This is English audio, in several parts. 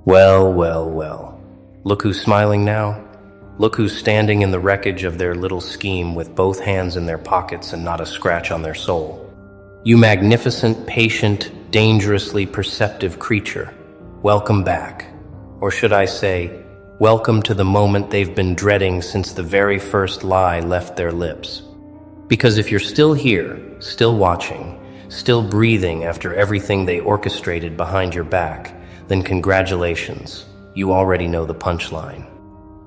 Well, well, well. Look who's smiling now. Look who's standing in the wreckage of their little scheme with both hands in their pockets and not a scratch on their soul. You magnificent, patient, dangerously perceptive creature, welcome back. Or should I say, welcome to the moment they've been dreading since the very first lie left their lips. Because if you're still here, still watching, still breathing after everything they orchestrated behind your back, then congratulations, you already know the punchline.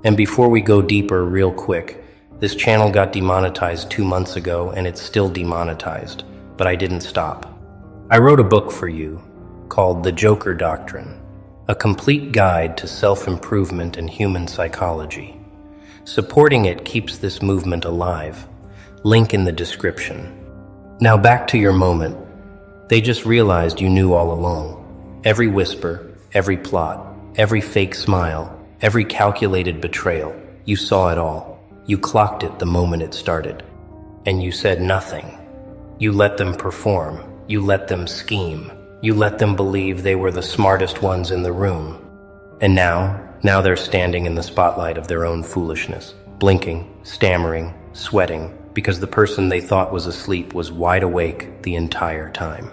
And before we go deeper real quick, this channel got demonetized 2 months ago and it's still demonetized, but I didn't stop. I wrote a book for you called The Joker Doctrine, a complete guide to self-improvement and human psychology. Supporting it keeps this movement alive. Link in the description. Now back to your moment. They just realized you knew all along. Every whisper, every plot, every fake smile, every calculated betrayal, you saw it all. You clocked it the moment it started. And you said nothing. You let them perform. You let them scheme. You let them believe they were the smartest ones in the room. And now they're standing in the spotlight of their own foolishness, blinking, stammering, sweating, because the person they thought was asleep was wide awake the entire time.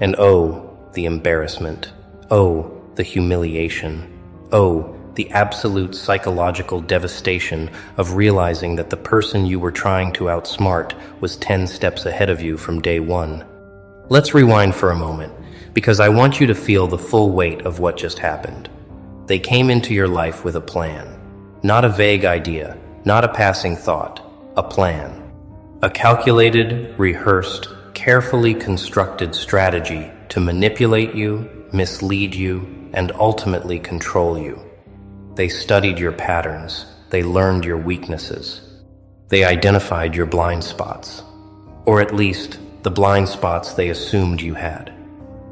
And oh, the embarrassment. Oh, the humiliation. Oh, the absolute psychological devastation of realizing that the person you were trying to outsmart was 10 steps ahead of you from day one. Let's rewind for a moment, because I want you to feel the full weight of what just happened. They came into your life with a plan. Not a vague idea, not a passing thought, a plan. A calculated, rehearsed, carefully constructed strategy to manipulate you, mislead you, and ultimately control you. They studied your patterns. They learned your weaknesses. They identified your blind spots, or at least the blind spots they assumed you had.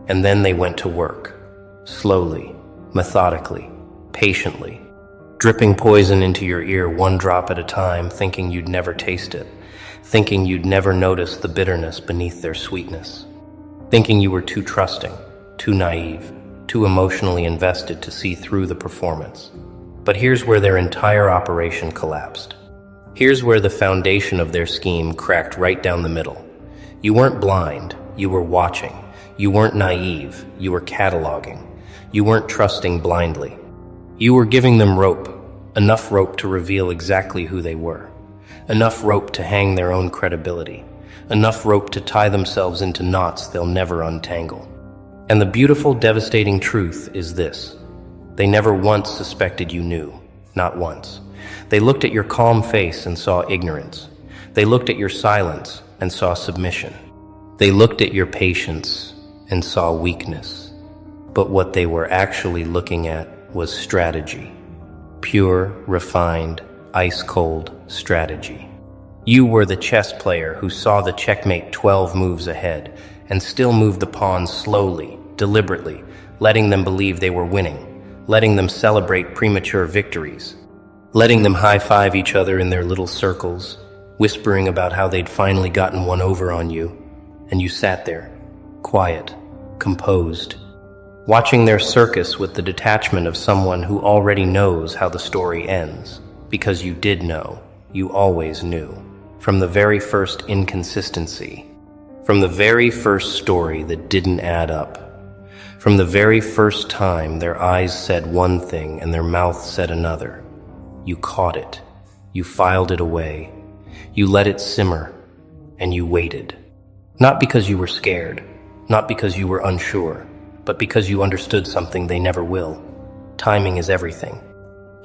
And then they went to work, slowly, methodically, patiently, dripping poison into your ear one drop at a time, thinking you'd never taste it, thinking you'd never notice the bitterness beneath their sweetness, thinking you were too trusting, too naive, too emotionally invested to see through the performance. But here's where their entire operation collapsed. Here's where the foundation of their scheme cracked right down the middle. You weren't blind, you were watching. You weren't naive, you were cataloging. You weren't trusting blindly. You were giving them rope, enough rope to reveal exactly who they were, enough rope to hang their own credibility, enough rope to tie themselves into knots they'll never untangle. And the beautiful, devastating truth is this. They never once suspected you knew, not once. They looked at your calm face and saw ignorance. They looked at your silence and saw submission. They looked at your patience and saw weakness. But what they were actually looking at was strategy. Pure, refined, ice-cold strategy. You were the chess player who saw the checkmate 12 moves ahead and still moved the pawns slowly, deliberately, letting them believe they were winning, letting them celebrate premature victories, letting them high-five each other in their little circles, whispering about how they'd finally gotten one over on you. And you sat there, quiet, composed, watching their circus with the detachment of someone who already knows how the story ends, because you did know, you always knew, from the very first inconsistency, from the very first story that didn't add up, from the very first time their eyes said one thing and their mouth said another. You caught it, you filed it away, you let it simmer, and you waited. Not because you were scared, not because you were unsure, but because you understood something they never will. Timing is everything.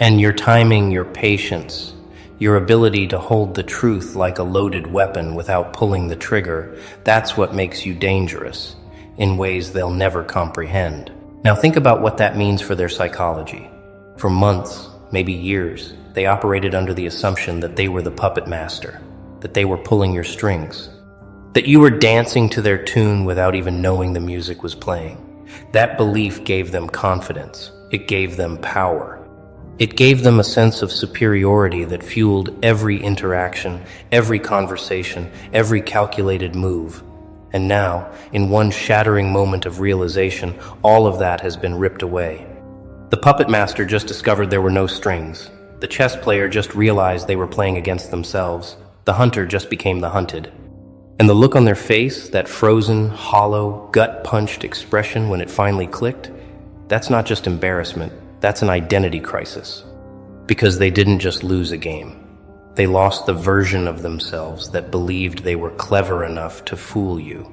And your timing, your patience, your ability to hold the truth like a loaded weapon without pulling the trigger, that's what makes you dangerous, in ways they'll never comprehend. Now think about what that means for their psychology. For months, maybe years, they operated under the assumption that they were the puppet master, that they were pulling your strings, that you were dancing to their tune without even knowing the music was playing. That belief gave them confidence. It gave them power. It gave them a sense of superiority that fueled every interaction, every conversation, every calculated move. And now, in one shattering moment of realization, all of that has been ripped away. The puppet master just discovered there were no strings. The chess player just realized they were playing against themselves. The hunter just became the hunted. And the look on their face, that frozen, hollow, gut-punched expression when it finally clicked, that's not just embarrassment, that's an identity crisis. Because they didn't just lose a game. They lost the version of themselves that believed they were clever enough to fool you.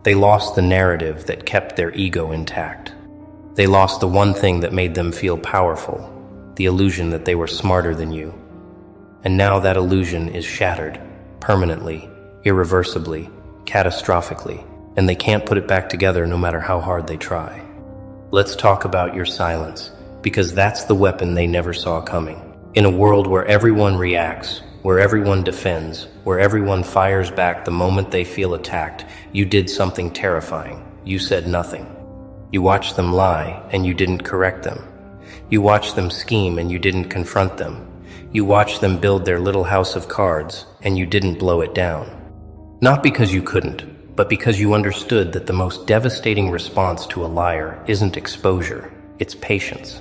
They lost the narrative that kept their ego intact. They lost the one thing that made them feel powerful, the illusion that they were smarter than you. And now that illusion is shattered, permanently, irreversibly, catastrophically, and they can't put it back together no matter how hard they try. Let's talk about your silence, because that's the weapon they never saw coming. In a world where everyone reacts, where everyone defends, where everyone fires back the moment they feel attacked, you did something terrifying. You said nothing. You watched them lie, and you didn't correct them. You watched them scheme, and you didn't confront them. You watched them build their little house of cards, and you didn't blow it down. Not because you couldn't, but because you understood that the most devastating response to a liar isn't exposure, it's patience.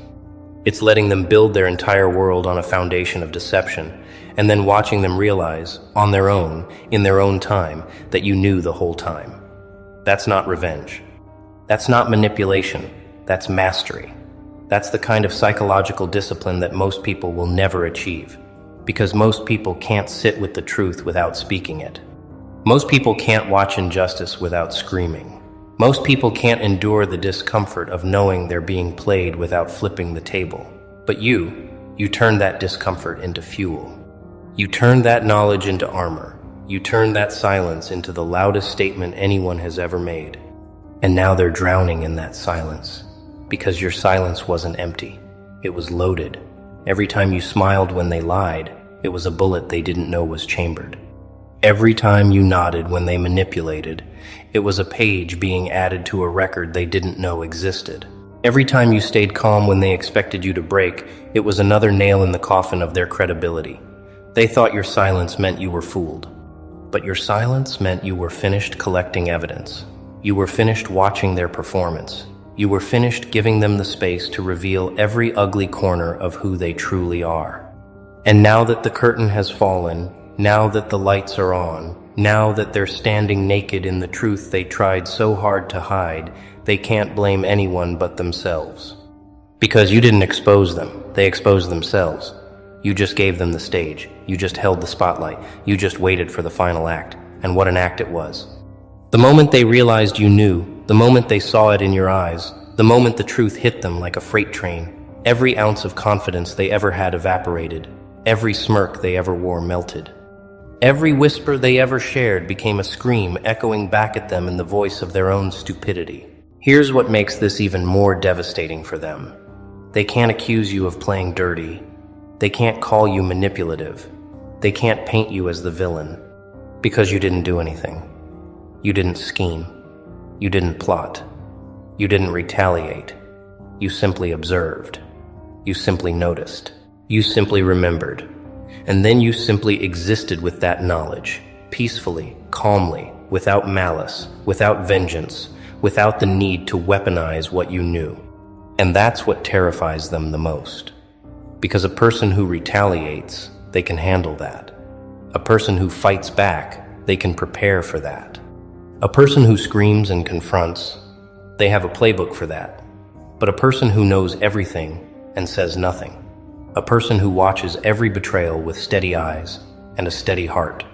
It's letting them build their entire world on a foundation of deception, and then watching them realize, on their own, in their own time, that you knew the whole time. That's not revenge. That's not manipulation. That's mastery. That's the kind of psychological discipline that most people will never achieve, because most people can't sit with the truth without speaking it. Most people can't watch injustice without screaming. Most people can't endure the discomfort of knowing they're being played without flipping the table. But you turned that discomfort into fuel. You turned that knowledge into armor. You turned that silence into the loudest statement anyone has ever made. And now they're drowning in that silence. Because your silence wasn't empty. It was loaded. Every time you smiled when they lied, it was a bullet they didn't know was chambered. Every time you nodded when they manipulated, it was a page being added to a record they didn't know existed. Every time you stayed calm when they expected you to break, it was another nail in the coffin of their credibility. They thought your silence meant you were fooled. But your silence meant you were finished collecting evidence. You were finished watching their performance. You were finished giving them the space to reveal every ugly corner of who they truly are. And now that the curtain has fallen, now that the lights are on, now that they're standing naked in the truth they tried so hard to hide, they can't blame anyone but themselves. Because you didn't expose them, they exposed themselves. You just gave them the stage. You just held the spotlight. You just waited for the final act. And what an act it was. The moment they realized you knew, the moment they saw it in your eyes, the moment the truth hit them like a freight train, every ounce of confidence they ever had evaporated. Every smirk they ever wore melted. Every whisper they ever shared became a scream echoing back at them in the voice of their own stupidity. Here's what makes this even more devastating for them. They can't accuse you of playing dirty. They can't call you manipulative. They can't paint you as the villain. Because you didn't do anything. You didn't scheme. You didn't plot. You didn't retaliate. You simply observed. You simply noticed. You simply remembered. And then you simply existed with that knowledge, peacefully, calmly, without malice, without vengeance, without the need to weaponize what you knew. And that's what terrifies them the most. Because a person who retaliates, they can handle that. A person who fights back, they can prepare for that. A person who screams and confronts, they have a playbook for that. But a person who knows everything and says nothing. A person who watches every betrayal with steady eyes and a steady heart.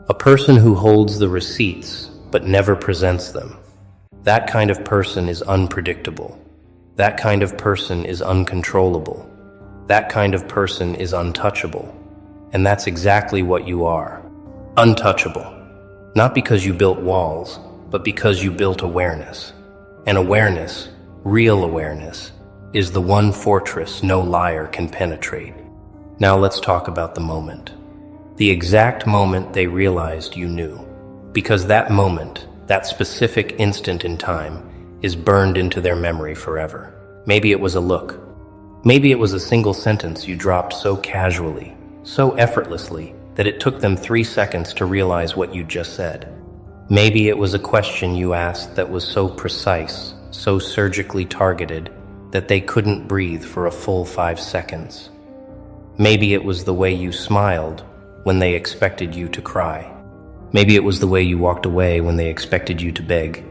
A person who holds the receipts but never presents them. That kind of person is unpredictable. That kind of person is uncontrollable. That kind of person is untouchable. And that's exactly what you are. Untouchable. Not because you built walls, but because you built awareness. And awareness, real awareness, is the one fortress no liar can penetrate. Now let's talk about the moment. The exact moment they realized you knew. Because that moment, that specific instant in time, is burned into their memory forever. Maybe it was a look. Maybe it was a single sentence you dropped so casually, so effortlessly, that it took them 3 seconds to realize what you just said. Maybe it was a question you asked that was so precise, so surgically targeted, that they couldn't breathe for a full 5 seconds. Maybe it was the way you smiled when they expected you to cry. Maybe it was the way you walked away when they expected you to beg.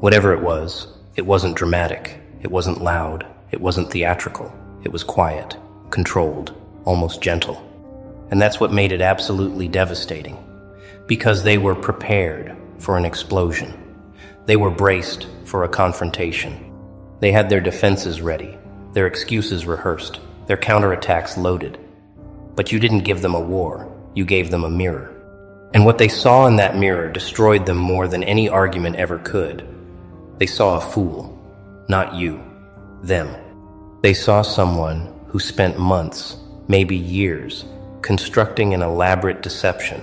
Whatever it wasn't dramatic, it wasn't loud, it wasn't theatrical. It was quiet, controlled, almost gentle. And that's what made it absolutely devastating. Because they were prepared for an explosion. They were braced for a confrontation. They had their defenses ready, their excuses rehearsed, their counterattacks loaded. But you didn't give them a war, you gave them a mirror. And what they saw in that mirror destroyed them more than any argument ever could. They saw a fool, not you, them. They saw someone who spent months, maybe years, constructing an elaborate deception,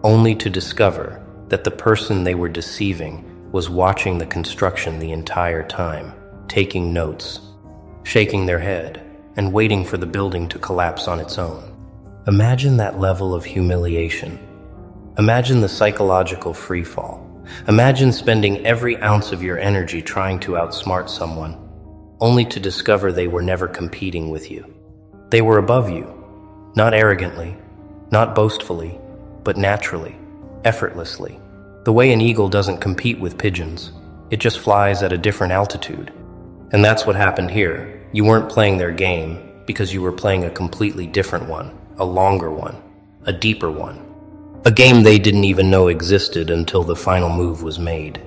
only to discover that the person they were deceiving was watching the construction the entire time, taking notes, shaking their head, and waiting for the building to collapse on its own. Imagine that level of humiliation. Imagine the psychological freefall. Imagine spending every ounce of your energy trying to outsmart someone, only to discover they were never competing with you. They were above you, not arrogantly, not boastfully, but naturally, effortlessly. The way an eagle doesn't compete with pigeons, it just flies at a different altitude. And that's what happened here. You weren't playing their game because you were playing a completely different one, a longer one, a deeper one. A game they didn't even know existed until the final move was made.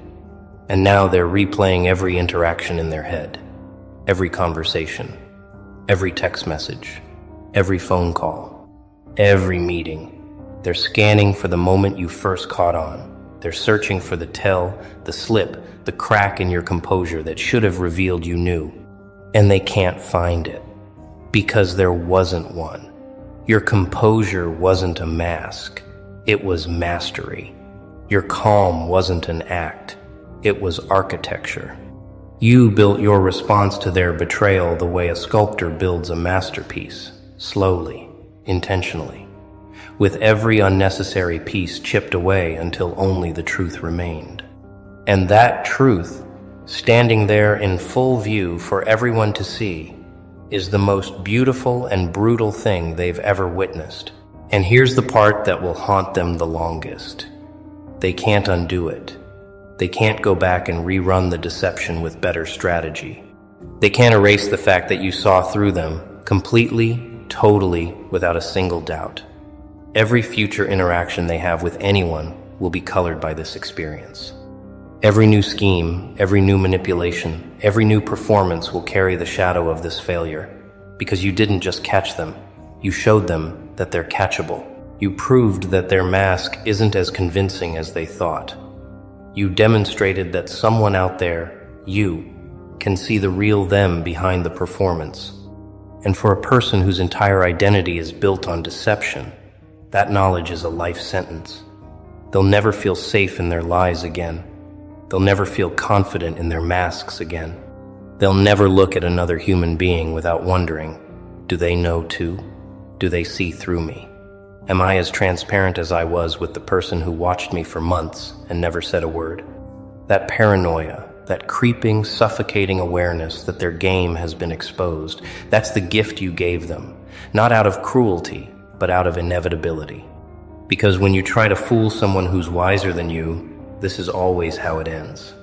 And now they're replaying every interaction in their head, every conversation, every text message, every phone call, every meeting. They're scanning for the moment you first caught on. They're searching for the tell, the slip, the crack in your composure that should have revealed you knew. And they can't find it, because there wasn't one. Your composure wasn't a mask, it was mastery. Your calm wasn't an act, it was architecture. You built your response to their betrayal the way a sculptor builds a masterpiece, slowly, intentionally, with every unnecessary piece chipped away until only the truth remained. And that truth, standing there in full view for everyone to see, is the most beautiful and brutal thing they've ever witnessed. And here's the part that will haunt them the longest. They can't undo it. They can't go back and rerun the deception with better strategy. They can't erase the fact that you saw through them completely, totally, without a single doubt. Every future interaction they have with anyone will be colored by this experience. Every new scheme, every new manipulation, every new performance will carry the shadow of this failure, because you didn't just catch them, you showed them that they're catchable. You proved that their mask isn't as convincing as they thought. You demonstrated that someone out there, you, can see the real them behind the performance. And for a person whose entire identity is built on deception, that knowledge is a life sentence. They'll never feel safe in their lies again. They'll never feel confident in their masks again. They'll never look at another human being without wondering, do they know too? Do they see through me? Am I as transparent as I was with the person who watched me for months and never said a word? That paranoia, that creeping, suffocating awareness that their game has been exposed, that's the gift you gave them, not out of cruelty, but out of inevitability. Because when you try to fool someone who's wiser than you, this is always how it ends.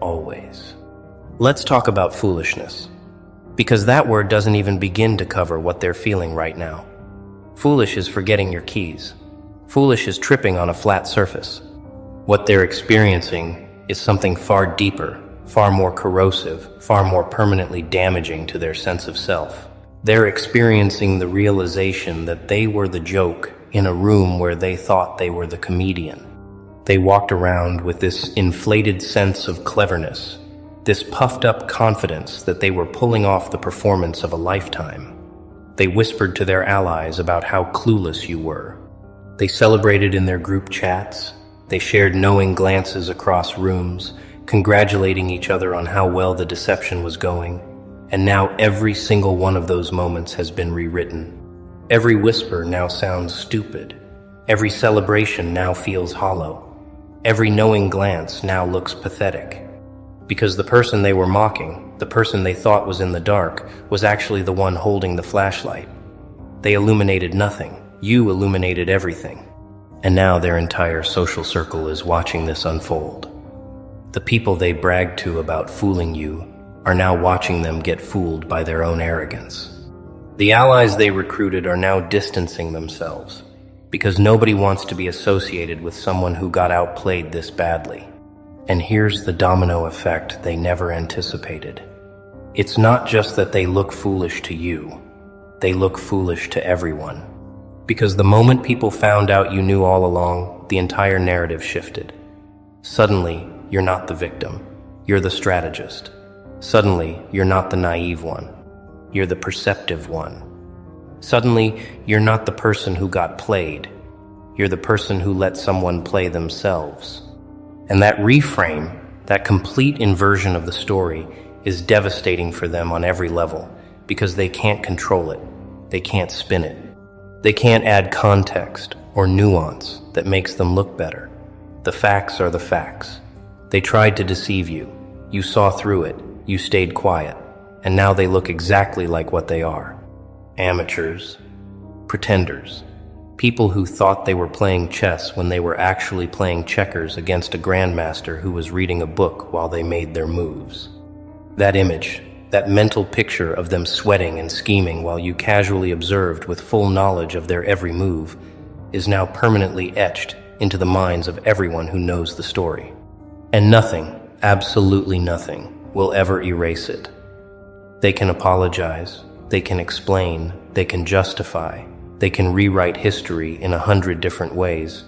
Always. Let's talk about foolishness, because that word doesn't even begin to cover what they're feeling right now. Foolish is forgetting your keys. Foolish is tripping on a flat surface. What they're experiencing is something far deeper, far more corrosive, far more permanently damaging to their sense of self. They're experiencing the realization that they were the joke in a room where they thought they were the comedian. They walked around with this inflated sense of cleverness, this puffed-up confidence that they were pulling off the performance of a lifetime. They whispered to their allies about how clueless you were. They celebrated in their group chats. They shared knowing glances across rooms, congratulating each other on how well the deception was going. And now every single one of those moments has been rewritten. Every whisper now sounds stupid. Every celebration now feels hollow. Every knowing glance now looks pathetic. Because the person they were mocking The person they thought was in the dark was actually the one holding the flashlight. They illuminated nothing. You illuminated everything. And now their entire social circle is watching this unfold. The people they bragged to about fooling you are now watching them get fooled by their own arrogance. The allies they recruited are now distancing themselves because nobody wants to be associated with someone who got outplayed this badly. And here's the domino effect they never anticipated. It's not just that they look foolish to you, they look foolish to everyone. Because the moment people found out you knew all along, the entire narrative shifted. Suddenly, you're not the victim, you're the strategist. Suddenly, you're not the naive one, you're the perceptive one. Suddenly, you're not the person who got played, you're the person who let someone play themselves. And that reframe, that complete inversion of the story, is devastating for them on every level because they can't control it, they can't spin it. They can't add context or nuance that makes them look better. The facts are the facts. They tried to deceive you. You saw through it. You stayed quiet. And now they look exactly like what they are. Amateurs. Pretenders. People who thought they were playing chess when they were actually playing checkers against a grandmaster who was reading a book while they made their moves. That image, that mental picture of them sweating and scheming while you casually observed with full knowledge of their every move, is now permanently etched into the minds of everyone who knows the story. And nothing, absolutely nothing, will ever erase it. They can apologize, they can explain, they can justify, they can rewrite history in 100 different ways,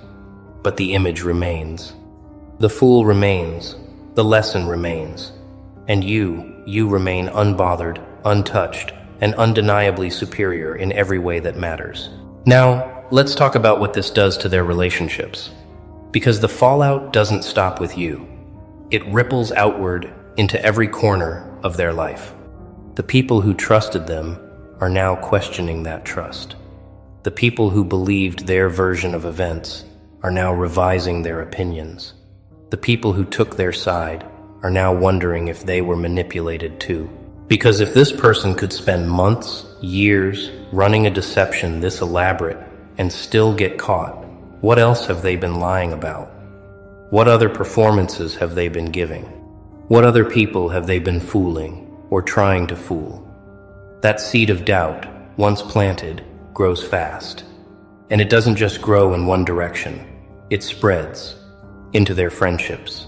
but the image remains. The fool remains, the lesson remains, and you remain unbothered, untouched, and undeniably superior in every way that matters. Now, let's talk about what this does to their relationships. Because the fallout doesn't stop with you. It ripples outward into every corner of their life. The people who trusted them are now questioning that trust. The people who believed their version of events are now revising their opinions. The people who took their side are now wondering if they were manipulated too. Because if this person could spend months, years, running a deception this elaborate and still get caught, what else have they been lying about? What other performances have they been giving? What other people have they been fooling or trying to fool? That seed of doubt, once planted, grows fast. And it doesn't just grow in one direction. It spreads into their friendships,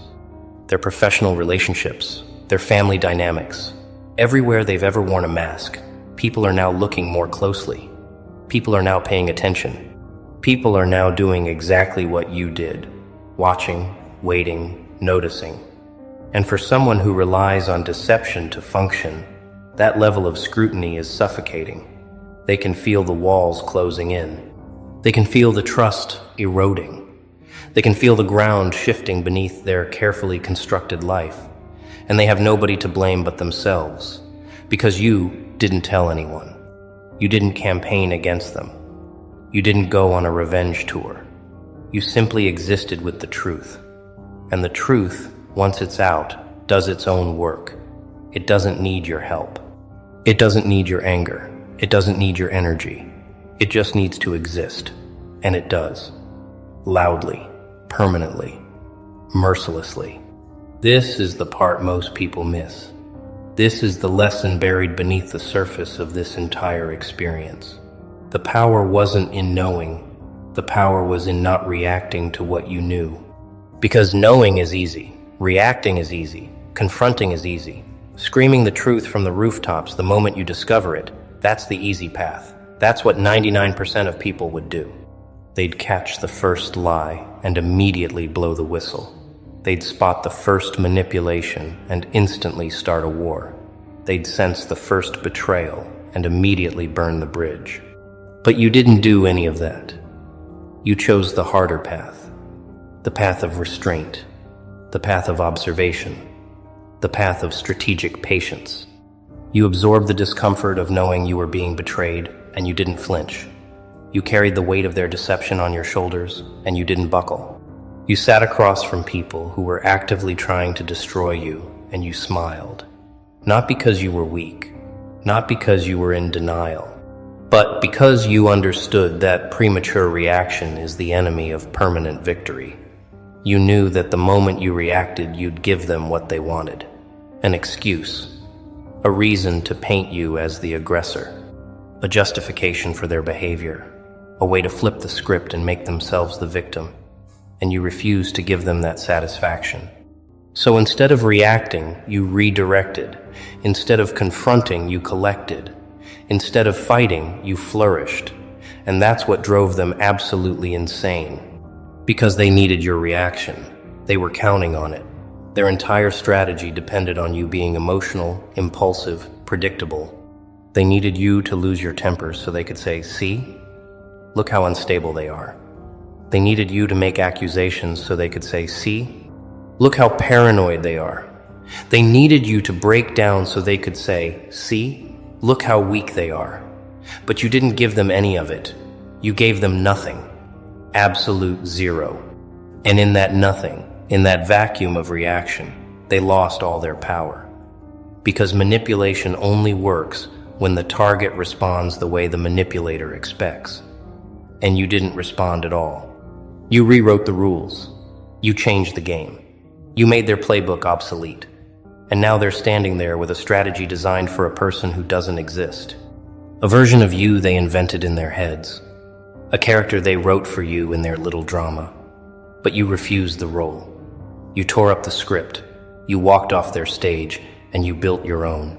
their professional relationships, their family dynamics. Everywhere they've ever worn a mask, people are now looking more closely. People are now paying attention. People are now doing exactly what you did, watching, waiting, noticing. And for someone who relies on deception to function, that level of scrutiny is suffocating. They can feel the walls closing in. They can feel the trust eroding. They can feel the ground shifting beneath their carefully constructed life, and they have nobody to blame but themselves, because you didn't tell anyone. You didn't campaign against them. You didn't go on a revenge tour. You simply existed with the truth. And the truth, once it's out, does its own work. It doesn't need your help. It doesn't need your anger. It doesn't need your energy. It just needs to exist. And it does. Loudly. Permanently, mercilessly. This is the part most people miss. This is the lesson buried beneath the surface of this entire experience. The power wasn't in knowing. The power was in not reacting to what you knew. Because knowing is easy, reacting is easy, confronting is easy. Screaming the truth from the rooftops the moment you discover it, that's the easy path. That's what 99% of people would do. They'd catch the first lie and immediately blow the whistle. They'd spot the first manipulation and instantly start a war. They'd sense the first betrayal and immediately burn the bridge. But you didn't do any of that. You chose the harder path, the path of restraint, the path of observation, the path of strategic patience. You absorbed the discomfort of knowing you were being betrayed, and you didn't flinch. You carried the weight of their deception on your shoulders, and you didn't buckle. You sat across from people who were actively trying to destroy you, and you smiled. Not because you were weak, not because you were in denial, but because you understood that premature reaction is the enemy of permanent victory. You knew that the moment you reacted, you'd give them what they wanted. An excuse, a reason to paint you as the aggressor, a justification for their behavior, a way to flip the script and make themselves the victim, and you refused to give them that satisfaction. So instead of reacting, you redirected. Instead of confronting, you collected. Instead of fighting, you flourished. And that's what drove them absolutely insane. Because they needed your reaction. They were counting on it. Their entire strategy depended on you being emotional, impulsive, predictable. They needed you to lose your temper so they could say, "See? Look how unstable they are." They needed you to make accusations so they could say, "See? Look how paranoid they are." They needed you to break down so they could say, "See? Look how weak they are." But you didn't give them any of it. You gave them nothing. Absolute zero. And in that nothing, in that vacuum of reaction, they lost all their power. Because manipulation only works when the target responds the way the manipulator expects. And you didn't respond at all. You rewrote the rules. You changed the game. You made their playbook obsolete. And now they're standing there with a strategy designed for a person who doesn't exist. A version of you they invented in their heads. A character they wrote for you in their little drama. But you refused the role. You tore up the script. You walked off their stage and you built your own.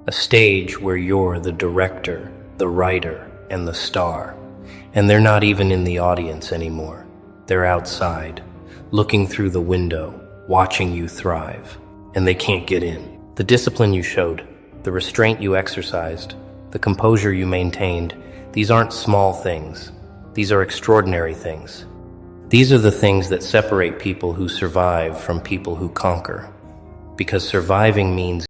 A stage where you're the director, the writer, and the star. And they're not even in the audience anymore. They're outside, looking through the window, watching you thrive. And they can't get in. The discipline you showed, the restraint you exercised, the composure you maintained, these aren't small things. These are extraordinary things. These are the things that separate people who survive from people who conquer. Because surviving means